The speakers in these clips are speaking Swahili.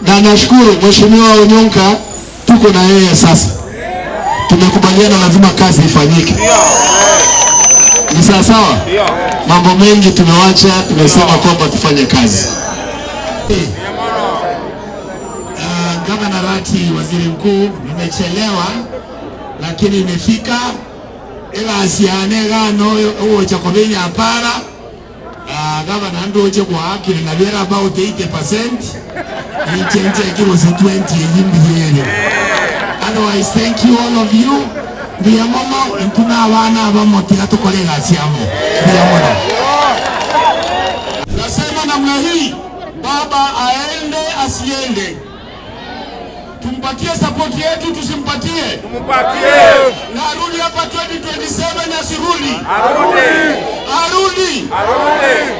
Na nashukuru Mheshimiwa Onyonka, tuko na yeye sasa. Tumekubaliana lazima kazi ifanyike. Ni sawa sawa? Mambo mengi tumewacha, tumesema kwamba tufanye kazi. Gavana Rati, waziri mkuu, nimechelewa lakini imefika. Ila asiane gano uo chakobenya apara. Gavana ndo uche kwa haki na vera about 80%. Ni chenche kimo si 20 yimbi. Otherwise, thank you all of you. Ndiye momo nkuna wana abamotia tukole gasiamo. Ndiye momo. Nasema namna hii, baba aende asiende. Tumpatie support yetu, tusimpatie. Tumpatie. Na arudi hapa 2027 asirudi. Arudi.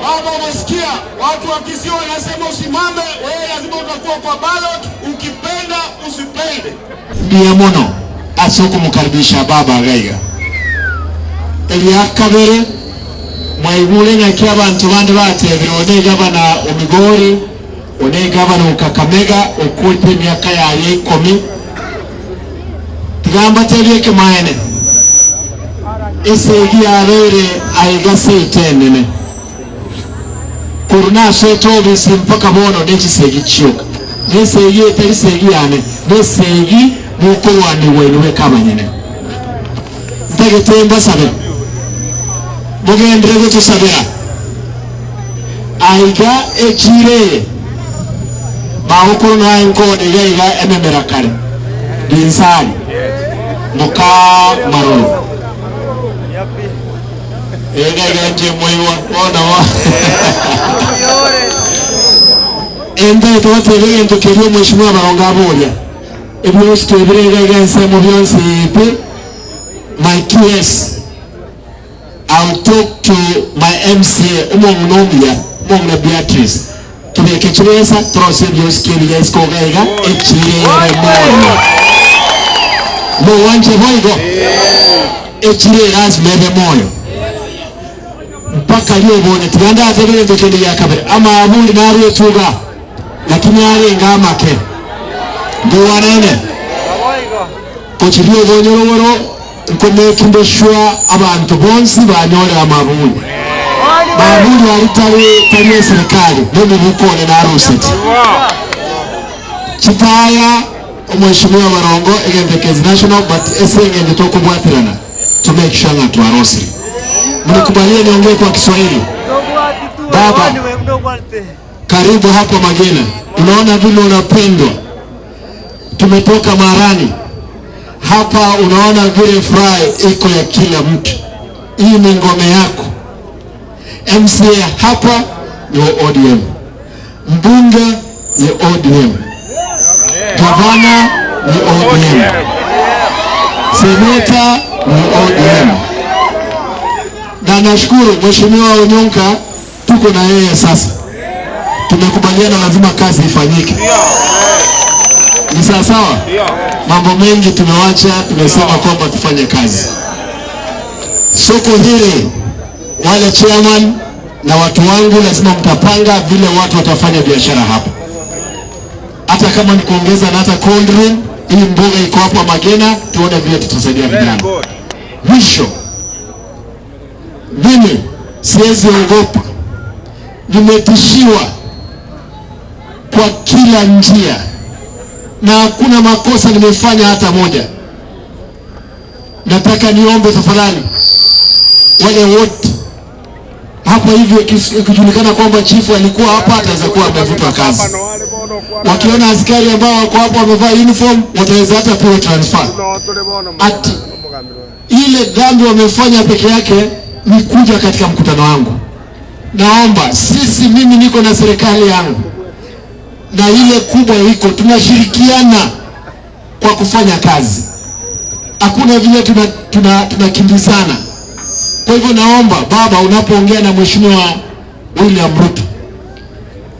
Baba umesikia, watu wa Kisii wanasema usimame, wewe lazima utakuwa kwa ballot, ukipenda usipende. Ndiye mono asoko mkaribisha baba gaiga. Eliyakabere mwaibule nyakia abantu bandi batebere one gavana Omigori, one gavana Kakamega okulte myaka yaye 10. Tugamba tebye maene. Esegi arere aigase itendene. Kuruna soto bisi mpaka bono nechisegi chiyoka. Nesegi eteri segi yane. Nesegi nuko wani wenuwe kama nyene. Ntake temba sabe. Mugendrego tu sabera. Aiga echire. Bahukuru na enkode gaiga ememera kare. Dinsari. Muka marolo. Ega nje moiwa ona wa. Ende tote lege ntokelio mheshimiwa Baronga Bolia. Ebyo stebere ga nsemo byonse ipe. My QS, I'll talk to my MCA umongnomia mongna Beatrice. Tubeke chiresa trose byoskeli guys ko gaiga echire moyo. Mo wanje boigo. Echire ras mebe moyo. Mpaka leo bone tuganda atebere ndokende ya kabere ama abundi naruye tuga lakini ale ngama ke ndo wanene kochiriyo bonyoro nkomekinde shwa abantu bonsi banyore amabundi babundi alitari serikali ndio mukone na aruseti chitaya omweshimiwa Barongo egembekezi national but esenge nditoko bwatirana to make sure that tuarosiri. Mnikubalia niongee kwa Kiswahili. Baba, karibu hapo Magena. Unaona vile unapendwa. Tumetoka Marani. Hapa unaona vile furaha iko ya kila mtu. Hii ni ngome yako. MCA hapa ni ODM. Mbunge ni ODM. Gavana ni ODM. Seneta ni ODM. Na nashukuru Mheshimiwa Onyonka, tuko na yeye sasa. Tumekubaliana lazima kazi ifanyike. Ni sawa sawa? Mambo mengi tumewacha, tumesema kwamba tufanye kazi. Soko hili wale chairman na watu wangu lazima mtapanga vile watu watafanya biashara hapa. Hata kama ni kuongeza na hata cold room, hii mboga iko hapa Magena, tuone vile tutasaidia vijana. Mwisho, mimi siwezi ogopa. Nimetishiwa kwa kila njia na hakuna makosa nimefanya hata moja. Nataka niombe tafadhali wale wote hapa hivyo ikijulikana kwamba chifu alikuwa hapa ataweza kuwa amevutwa kazi. Wakiona askari ambao wako hapa wamevaa uniform wataweza hata pewa transfer. Ati ile dhambi wamefanya peke yake ni kuja katika mkutano wangu. Naomba mimi niko na serikali yangu na ile kubwa iko, tunashirikiana kwa kufanya kazi. Hakuna vile tunakimbizana. Kwa hivyo naomba baba, unapoongea na Mheshimiwa William Ruto,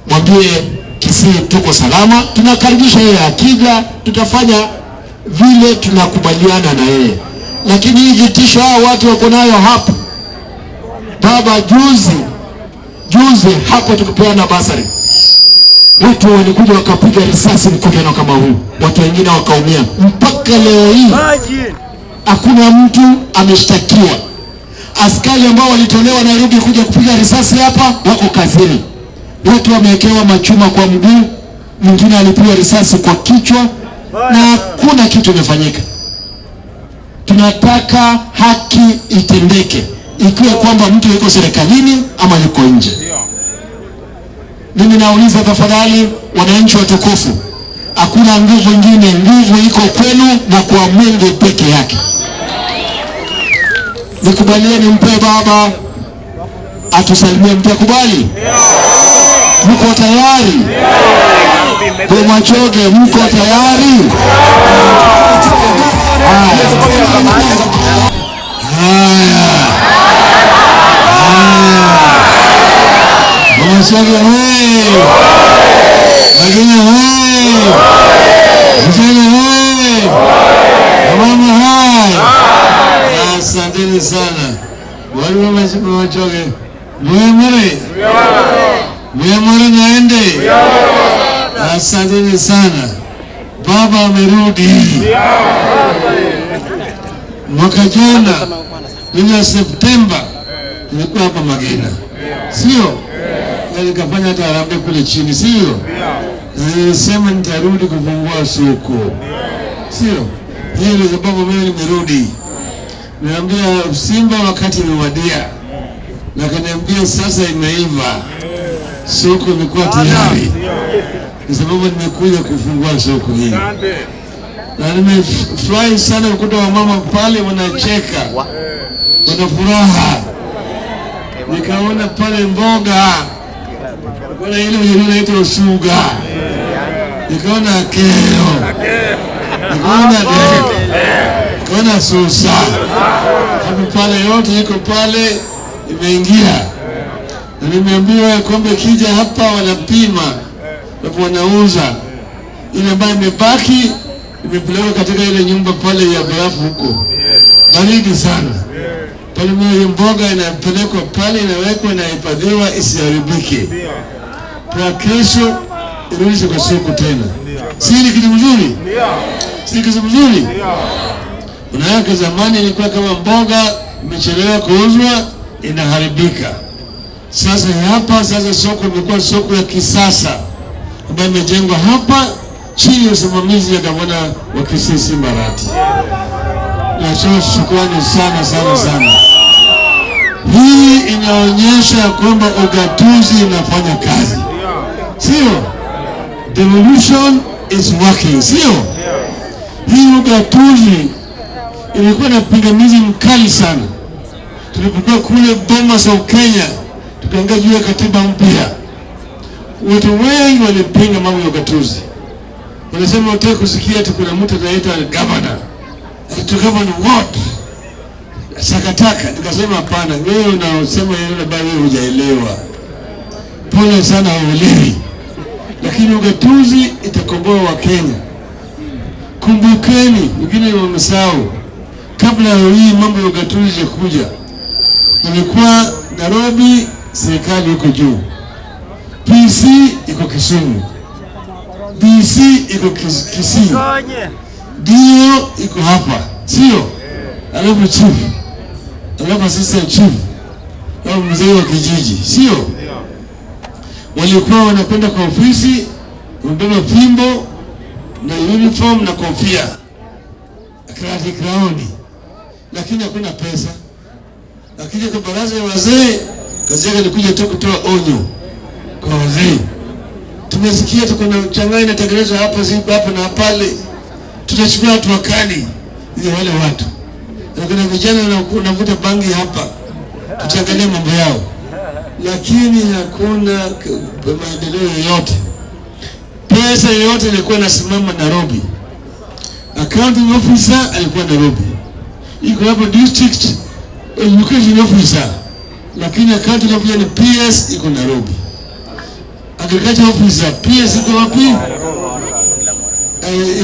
mwambie Kisii tuko salama, tunakaribisha yeye akija, tutafanya vile tunakubaliana na yeye. Lakini hii vitisho hao watu wako nayo hapa. Baba, juzi hapo tukipeana basari watu walikuja wakapiga risasi mkutano kama huu, watu wengine wakaumia. Mpaka leo hii hakuna mtu ameshtakiwa. Askari ambao walitolewa Nairobi kuja kupiga risasi hapa wako kazini. Watu wamewekewa machuma kwa mguu, mwingine alipiga risasi kwa kichwa, na hakuna kitu kimefanyika. Tunataka haki itendeke, ikiwa kwamba mtu yuko serikalini ama yuko nje. Mimi nauliza tafadhali, wananchi watukufu, hakuna nguvu nyingine, nguvu iko kwenu na kwa Mungu peke yake. Nikubalieni mpe baba atusalimie, mtakubali? Mko tayari? Kwa Machoge, mko tayari? Machoge wewe, Wakenya wewe, vijana wewe, mama hai, asanteni sana. Wale wa Machoge, mwemore naende, asanteni sana. Baba amerudi. Mwaka jana mwezi Septemba nilikuwa hapa Magina, sio? Nikafanya hata harambee kule chini, sio? Nilisema nitarudi kufungua soko, sio? Hiyo ndio sababu mimi nimerudi. Niambia Simba wakati umewadia, na kaniambia sasa imeiva, soko imekuwa tayari. Ni sababu nimekuja kufungua soko hili, na nimefurahi sana kukuta wamama pale wanacheka, wana furaha. Nikaona pale mboga, kuna ile inaitwa usuga, nikaona kero, nikaona deke, nikaona susa, hapo pale yote iko pale imeingia. Na nimeambiwa kwamba kija hapa wanapima na wanauza ile ambayo imebaki, imepelekwa katika ile nyumba pale ya barafu huko, baridi sana pale. Hiyo mboga inapelekwa pale, inawekwa na ihifadhiwa isiharibike, kwa kesho irudishwe kwa soko tena. Si ni kitu mzuri? Si kitu mzuri? Unaweka zamani ilikuwa kama mboga imechelewa kuuzwa inaharibika. Sasa hapa sasa soko imekuwa soko ya kisasa ambayo imejengwa hapa chini ya usimamizi ya gavana wa Kisii Mbarati. Na shukrani sana sana sana. Hii inaonyesha kwamba ugatuzi inafanya kazi, sio? Devolution is working, sio? Hii ugatuzi ilikuwa na pingamizi mkali sana. Tulipokuwa kule Bomas of Kenya tukaongea juu ya katiba mpya, watu wengi walipinga mambo ya ugatuzi. Wanasema wataka kusikia kuna mtu anaitwa governor. To govern what? Sakataka. Nikasema hapana, wewe unaosema yeye bado wewe hujaelewa. Pole sana uelewi. Lakini ugatuzi itakomboa wa Kenya. Kumbukeni, wengine wamesahau, kabla ya hii mambo ya ugatuzi kuja, ilikuwa Nairobi serikali iko juu, PC iko Kisumu, DC iko Kisii, Dio iko hapa, sio? Alafu chief, alafu assistant chief, au mzee wa kijiji, sio? Walikuwa wanakwenda kwa ofisi, wabeba fimbo na uniform na kofia, crown, lakini hakuna pesa. Lakini kwa baraza ya wazee, kazi yake ni kuja tu kutoa onyo kwa wazee. Tumesikia tuko na changanya inatengenezwa hapa zipo hapa na pale, tutachukua watu wakali ili wale watu. Na kuna vijana wanavuta bangi hapa, tutaangalia mambo yao. Lakini hakuna maendeleo yoyote. Pesa yoyote ilikuwa inasimama Nairobi. Accounting officer alikuwa Nairobi. Iko hapo district education officer, lakini accounting officer ni PS iko Nairobi. Agriculture officer PS iko wapi?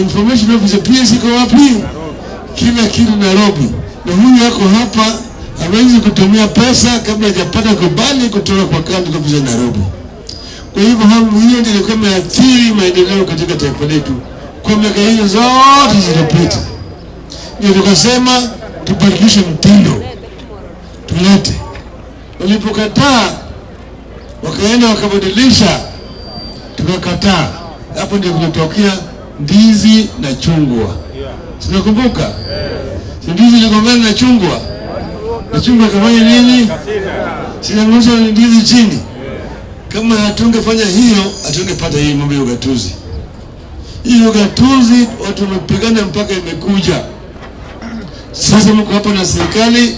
Information officer PS iko wapi? Kila kitu Nairobi. Na huyu yako hapa hawezi kutumia pesa kabla hajapata kubali kutoka kwa accounting officer Nairobi. Kwa hivyo hiyo ndio ilikuwa imeathiri maendeleo katika taifa letu kwa miaka hiyo zote zilizopita. Ndio tukasema tubadilishe mtindo, tulete. Walipokataa wakaenda wakabadilisha, tukakataa. Hapo ndio kulitokea ndizi na chungwa. Sinakumbuka? Ndizi iligombana na chungwa. Na chungwa kafanya nini? Sinangusha ndizi chini. Kama hatungefanya hiyo, hatungepata hii mambo ya ugatuzi. Hii ugatuzi watu wamepigana mpaka imekuja. Sasa mko hapa na serikali,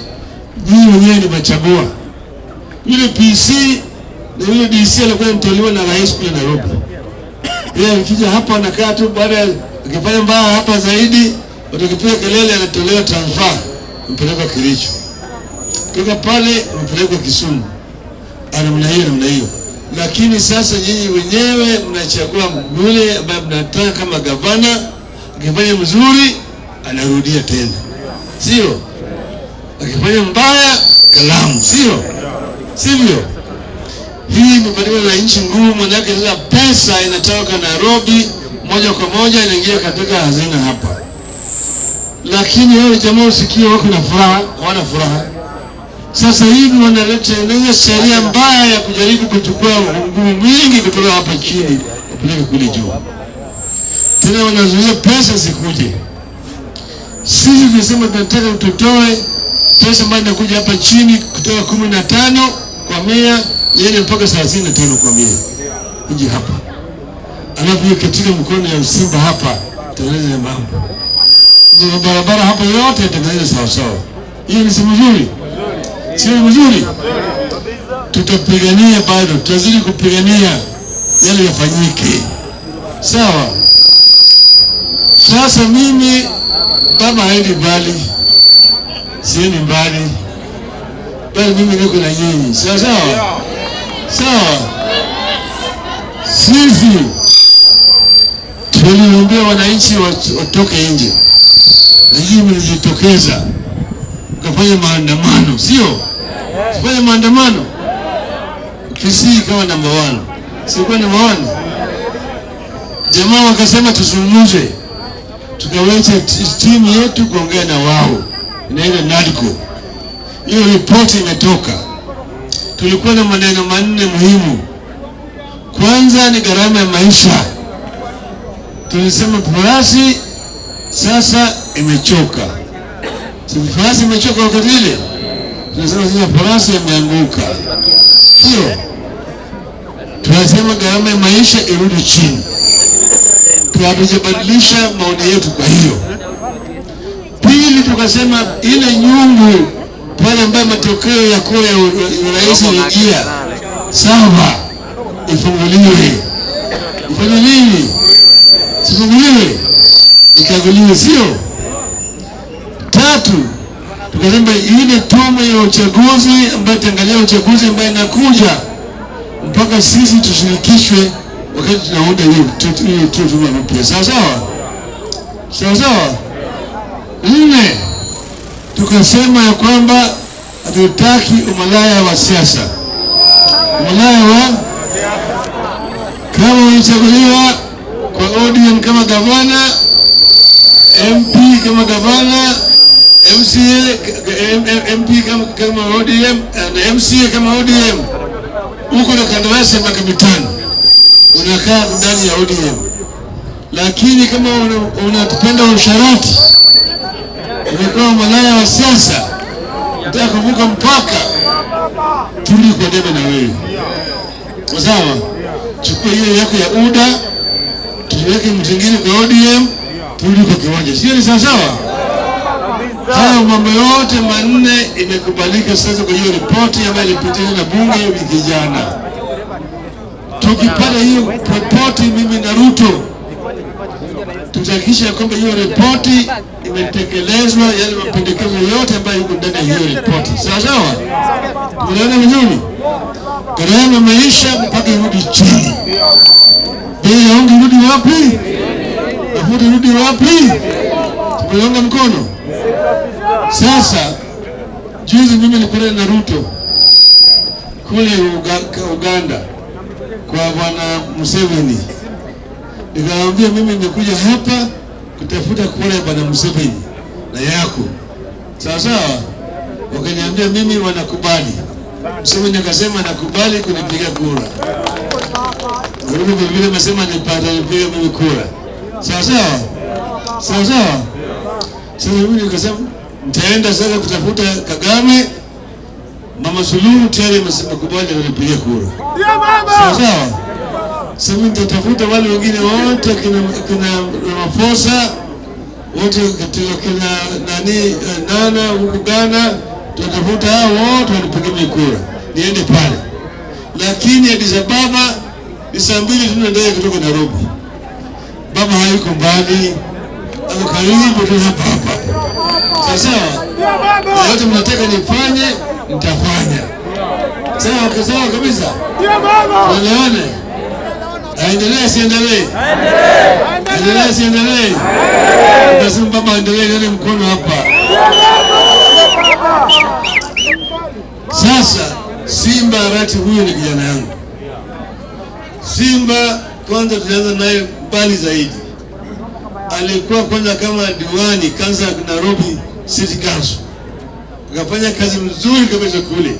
nyinyi wenyewe ni machagua. Yule PC na yule DC alikuwa anatoliwa na rais kule Nairobi. Yeye akija hapa anakaa tu, baada ya akifanya mbaya hapa zaidi, watakipiga kelele, anatolewa transfer, mpeleka Kericho. Kutoka pale mpeleka Kisumu. Namna hiyo. Lakini sasa nyinyi wenyewe mnachagua yule ambaye mnataka kama gavana, akifanya mzuri anarudia tena. Sio? Akifanya mbaya kalamu, sio? Sivyo? Hii imebadilika na nchi ngumu, manake sasa pesa inatoka Nairobi moja kwa moja inaingia katika hazina hapa. Lakini wao jamaa usikie wako na furaha, hawana furaha. Sasa hivi wanaleta sheria mbaya ya kujaribu kuchukua nguvu mingi kutoka hapa chini kupeleka kule juu. Tena wanazuia pesa zikuje. Sisi tunasema tunataka tutoe pesa ambayo inakuja hapa chini kutoka 15 kwa 100 yeye mpaka 35 kwa 100. Kuja hapa. Alafu katika mkono ya Simba hapa tunaeleza mambo. Ndio barabara hapa yote itatengenezwa sawa sawa. Hiyo ni si mzuri. Sio mzuri. Tutapigania bado, tutazidi kupigania yale yafanyike. Sawa. Sasa mimi baba haendi mbali. Siendi mbali. Bali mimi niko na nyinyi. Sawa sawa. Sawa. Sisi tuliwaambia wananchi watoke nje. Na nyinyi mlijitokeza. Kafanya maandamano, sio? Fanya maandamano. Kisii kama namba 1. Sikuwa namba 1. Jamaa wakasema tuzungumze. Tukaweka timu yetu kuongea na wao. Inaenda NADCO. Hiyo ripoti imetoka. Tulikuwa na maneno 4 muhimu. Kwanza ni gharama ya maisha. Tulisema farasi sasa imechoka. Farasi imechoka wakati ile. Tunasema sasa farasi imeanguka. Sio? Tunasema gharama ya maisha irudi chini. Tunabadilisha maoni yetu kwa hiyo. Pili tukasema ile nyungu pale ambayo matokeo ya kura ya rais yaliingia sawa ifunguliwe. Ifanye nini? Sifunguliwe. Ikaguliwe, sio? Tatu, tukasema ile tume ya uchaguzi ambayo tangalia uchaguzi ambayo inakuja mpaka sisi tushirikishwe wakati tunaunda hiyo tume mpya. Sawa sawa? Sawa sawa? 4, tukasema ya kwamba hatutaki umalaya wa siasa. Umalaya wa kama ulichaguliwa kwa ODM kama gavana, MP kama gavana, MCA, MP kama ODM, na MCA kama ODM. Uko na kandarasi ya miaka 5. Unakaa ndani ya ODM. Lakini kama unatupenda usharati, umekuwa malaya wa siasa, unataka kuvuka mpaka, tuli kwa debe na wewe. Sawa? Chukua hiyo yako ya UDA, tuweke mtingine kwa ODM, tuli kwa kiwanja. Sio ni sawa sawa? Haya mambo yote 4 imekubalika sasa kwa hiyo ripoti ambayo ilipitishwa na bunge wiki jana. Tukipata hiyo ripoti, mimi na Ruto tutahakikisha kwamba hiyo ripoti imetekelezwa, yale mapendekezo yote ambayo yako ndani ya hiyo ripoti. Sawa sawa? Tunaona vizuri? Gharama maisha mpaka irudi chini. Bei ya unga irudi wapi? Mafuta irudi wapi? Tumeunga mkono. Sasa juzi mimi nilikuwa na Ruto kule Uganda kwa Bwana Museveni. Nikamwambia mimi nimekuja hapa kutafuta kura ya Bwana Museveni na yako. Sawa sawa? Wakaniambia mimi wanakubali. Museveni akasema nakubali kunipiga kura. Ndio vile amesema nipata nipiga mimi kura. Sawa sawa? Sawa sawa? Sasa mimi nikasema nitaenda sasa kutafuta Kagame. Mama Suluhu tayari amesema kubali kunipiga kura. Sawa sawa? Sasa mimi nitatafuta wale wengine wote kina Ramaphosa wote katika kina nani Nana huko Ghana, tutafuta hao wote wanipigie kura niende pale. Lakini Addis Ababa ni saa 2 tunaendelea kutoka Nairobi. Baba hayuko mbali, ako karibu tu hapa. Sasa yote mnataka nifanye nitafanya. Sawa sawa kabisa. Tuelewane. Aendelee siendelee? Aendelee siendelee? Nasema baba aendelee, nani mkono hapa. Sasa Simba Arati huyu ni kijana yangu. Simba kwanza tulianza naye mbali zaidi. Alikuwa kwanza kama diwani kanza Nairobi City Council. Akafanya kazi mzuri kabisa kule.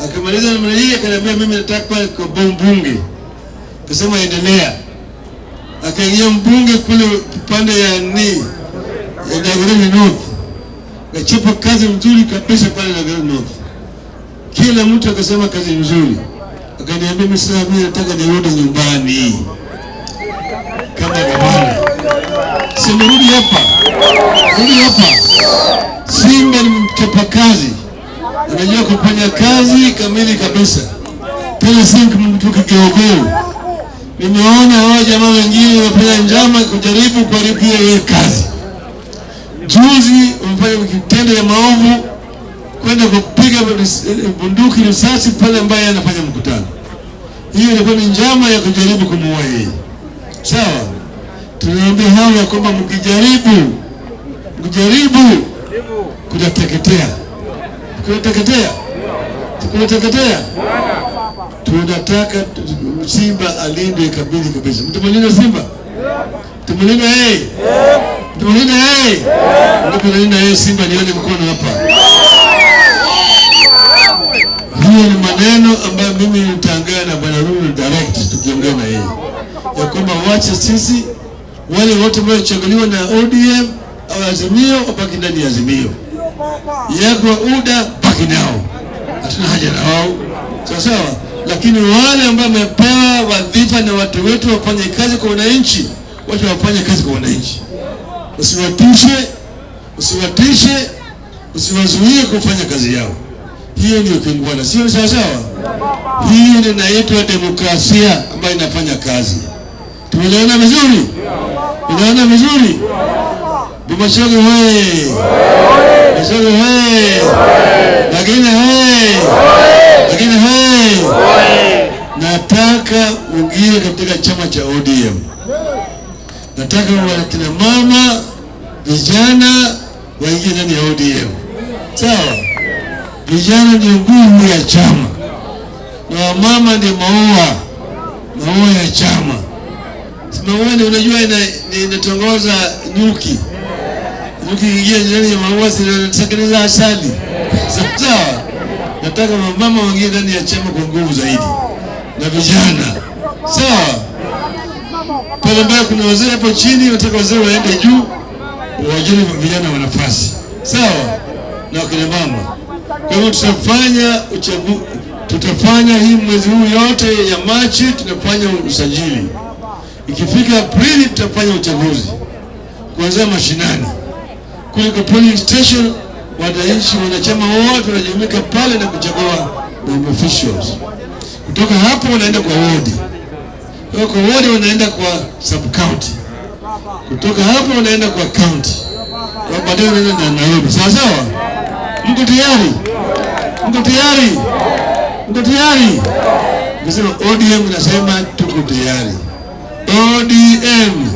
Akamaliza namna hii akaniambia mimi nataka kwa bunge. Akasema endelea. Akaingia mbunge kule pande ya Dagoretti North. Akachapa kazi mzuri kabisa pale Dagoretti North. Kila mtu akasema kazi nzuri. Akaniambia mimi nataka nirudi nyumbani kama gavana. Simerudi hapa. Rudi hapa. Simba ni mchapa kazi. Anajua kufanya kazi kamili kabisa. Tena si mtu kigeugeu. Nimeona hao jamaa wengine wanafanya njama kujaribu kuharibu hiyo kazi. Juzi wamefanya kitendo ya maovu kwenda kupiga bunduki risasi pale ambaye anafanya mkutano. Hiyo ilikuwa ni njama ya kujaribu kumuua yeye. Sawa? Tunaambia hao ya kwamba mkijaribu kutateketea. Tunataka Simba alinde kabisa. Mtumelinda Simba? Tumulinda yeye. Tumulinda yeye. Tumulinda yeye Simba, nione mkono hapa. Hiyo ni maneno ambayo mimi nitaongea na Bwana Ruto direct tukiongea na yeye. Ya kwamba wacha sisi wale wote ambao wachaguliwa na ODM au Azimio wabaki ndani ya Azimio. Yako UDA baki nao. Hatuna haja na wao. Sawa? Lakini wale ambao wamepewa wadhifa na watu wetu wafanye kazi kwa wananchi, watu wafanye kazi kwa wananchi. Usiwazuie kufanya kazi yao. Hiyo ndio kingwana. Sio sawa? Hiyo inaitwa demokrasia ambayo inafanya kazi. Tumeelewana vizuri? Tumeelewana vizuri? Bumashage wewe. Bumashage wewe. Lakini nataka uingie katika chama cha ODM. Nataka wakina mama, vijana waingie ndani ya ODM. Sawa? Vijana ndio nguvu ya chama. Na mama ndio maua ya chama. Maua unajua inatongoza nyuki. Nyuki ingia ndani ya maua zinatengeneza asali. Sawa? Nataka mama waingie ndani ya chama kwa nguvu zaidi. Na vijana. Sawa? Pale mbele kuna wazee hapo chini, nataka wazee waende juu, wajeni vijana wa nafasi. Sawa? Na wakina mama. Kwa hivyo tutafanya hii mwezi huu yote ya Machi tunafanya usajili. Ikifika Aprili tutafanya uchaguzi. Kuanzia mashinani. Kule kwa polling station wananchi wanachama wote wanajumuika pale na kuchagua officials. Kutoka hapo wanaenda kwa ward. Kutoka ward wanaenda kwa sub county. Kutoka hapo wanaenda kwa county. Baadaye wanaenda na Nairobi. Sawa sawa? Mko tayari? Nasema ODM nasema tuko tayari. ODM.